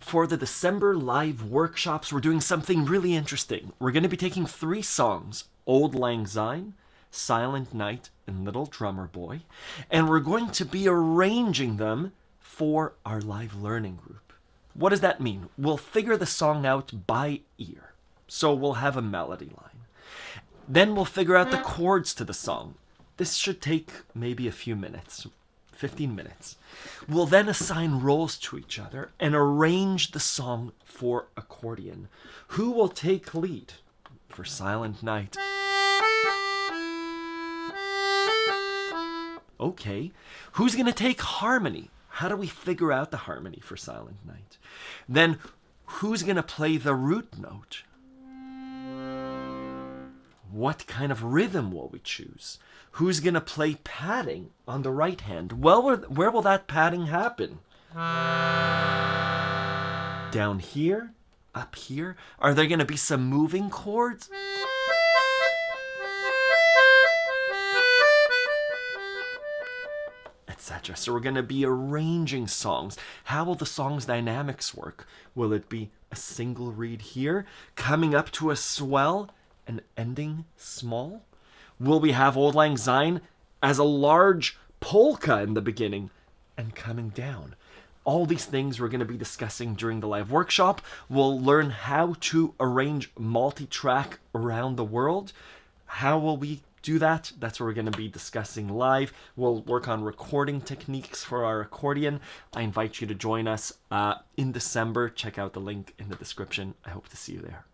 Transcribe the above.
For the December live workshops, we're doing something really interesting. We're going to be taking 3 songs, Old Lang Syne, Silent Night, and Little Drummer Boy, and we're going to be arranging them for our live learning group. What does that mean? We'll figure the song out by ear. So we'll have a melody line. Then we'll figure out the chords to the song. This should take maybe a few minutes, 15 minutes. We'll then assign roles to each other and arrange the song for accordion. Who will take lead for Silent Night? Okay, who's going to take harmony? How do we figure out the harmony for Silent Night? Then, who's going to play the root note? What kind of rhythm will we choose? Who's going to play padding on the right hand? Well, where will that padding happen? Down here? Up here? Are there going to be some moving chords? Etc. So we're going to be arranging songs. How will the song's dynamics work? Will it be a single reed here, coming up to a swell and ending small? Will we have Old Lang Syne as a large polka in the beginning and coming down? All these things we're going to be discussing during the live workshop. We'll learn how to arrange multi-track around the world. How will we do that? That's what we're going to be discussing live. We'll work on recording techniques for our accordion. I invite you to join us in December. Check out the link in the description. I hope to see you there.